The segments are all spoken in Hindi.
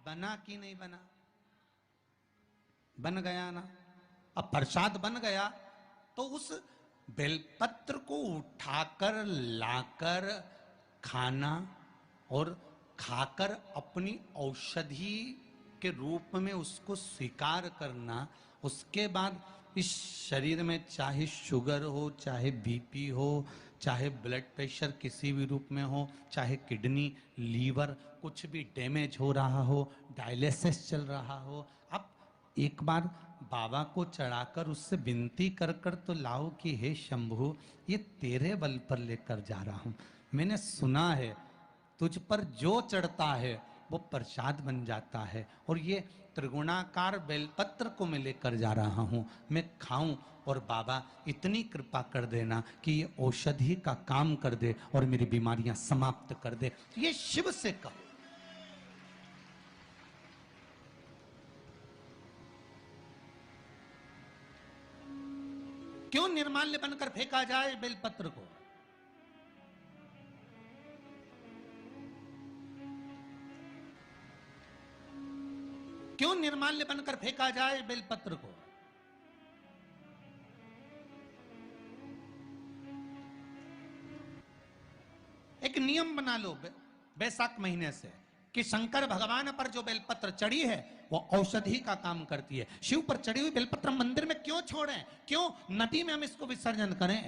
बना कि नहीं बना? बन गया ना। अब प्रसाद बन गया तो उस बेलपत्र को उठाकर लाकर खाना और खाकर अपनी औषधि के रूप में उसको स्वीकार करना। उसके बाद इस शरीर में चाहे शुगर हो, चाहे बीपी हो, चाहे ब्लड प्रेशर किसी भी रूप में हो, चाहे किडनी, लीवर कुछ भी डैमेज हो रहा हो, डायलिसिस चल रहा हो, अब एक बार बाबा को चढ़ाकर उससे विनती कर कर तो लाओ कि हे शंभु, ये तेरे बल पर लेकर जा रहा हूं। मैंने सुना है तुझ पर जो चढ़ता है वो प्रसाद बन जाता है, और ये त्रिगुणाकार बेलपत्र को मैं लेकर जा रहा हूं, मैं खाऊं और बाबा इतनी कृपा कर देना कि ये औषधि का काम कर दे और मेरी बीमारियां समाप्त कर दे। ये शिव से कहो। क्यों निर्माल्य बनकर फेंका जाए बेलपत्र को? क्यों निर्माल्य बनकर फेंका जाए बेलपत्र को? एक नियम बना लो बैसाख महीने से कि शंकर भगवान पर जो बेलपत्र चढ़ी है वो औषधि का काम करती है। शिव पर चढ़ी हुई बेलपत्र मंदिर में क्यों छोड़ें? क्यों नदी में हम इसको विसर्जन करें?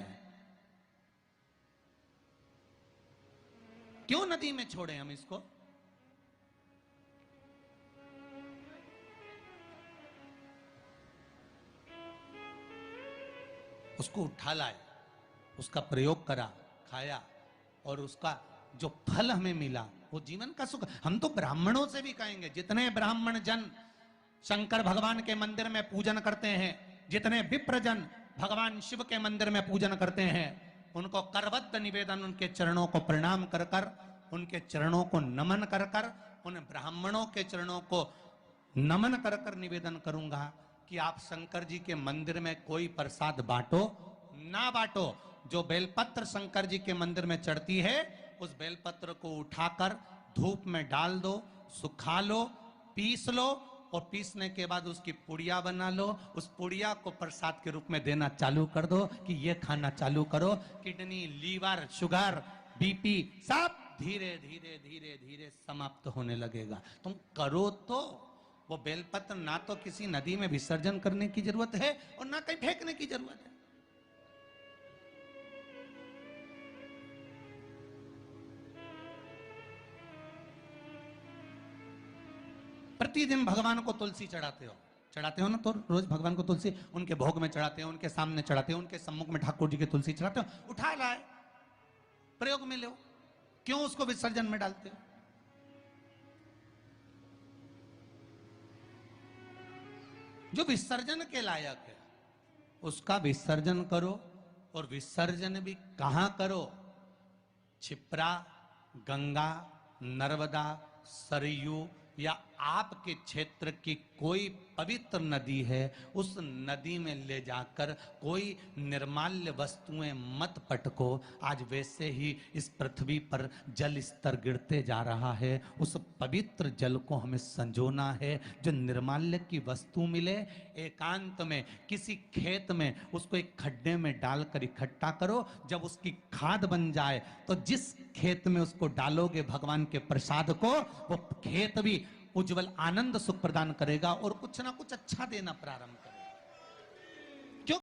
क्यों नदी में छोड़ें हम इसको? उसको उठा लाए, उसका प्रयोग करा, खाया, और उसका जो फल हमें मिला वो जीवन का सुख। हम तो ब्राह्मणों से भी कहेंगे, जितने ब्राह्मण जन शंकर भगवान के मंदिर में पूजन करते हैं, जितने विप्र जन भगवान शिव के मंदिर में पूजन करते हैं, उनको करबद्ध निवेदन, उनके चरणों को प्रणाम कर कर, उनके चरणों को नमन कर कर, उन ब्राह्मणों के चरणों को नमन कर कर निवेदन करूंगा कि आप शंकर जी के मंदिर में कोई प्रसाद बांटो ना बांटो, जो बेलपत्र शंकर जी के मंदिर में चढ़ती है उस बेलपत्र को उठाकर धूप में डाल दो, सुखा लो, पीस लो, और पीसने के बाद उसकी पुड़िया बना लो। उस पुड़िया को प्रसाद के रूप में देना चालू कर दो कि ये खाना चालू करो। किडनी, लीवर, शुगर, बीपी सब धीरे धीरे धीरे धीरे समाप्त होने लगेगा। तुम करो तो वो बेलपत्र ना तो किसी नदी में विसर्जन करने की जरूरत है और ना कहीं फेंकने की जरूरत है। प्रतिदिन भगवान को तुलसी चढ़ाते हो ना? तो रोज भगवान को तुलसी उनके भोग में चढ़ाते हो, उनके सामने चढ़ाते हो, उनके सम्मुख में ठाकुर जी की तुलसी चढ़ाते हो। उठा लाए, प्रयोग में लो, क्यों उसको विसर्जन में डालते हो? जो विसर्जन के लायक है उसका विसर्जन करो, और विसर्जन भी कहां करो? क्षिप्रा, गंगा, नर्मदा, सरयू या आपके क्षेत्र की कोई पवित्र नदी है, उस नदी में ले जाकर कोई निर्माल्य वस्तुएं मत पटको। आज वैसे ही इस पृथ्वी पर जल स्तर गिरते जा रहा है, उस पवित्र जल को हमें संजोना है। जो निर्माल्य की वस्तु मिले, एकांत में किसी खेत में उसको एक खड्डे में डालकर इकट्ठा करो। जब उसकी खाद बन जाए तो जिस खेत में उसको डालोगे भगवान के प्रसाद को, वो खेत भी उज्जवल आनंद सुख प्रदान करेगा और कुछ ना कुछ अच्छा देना प्रारंभ करेगा।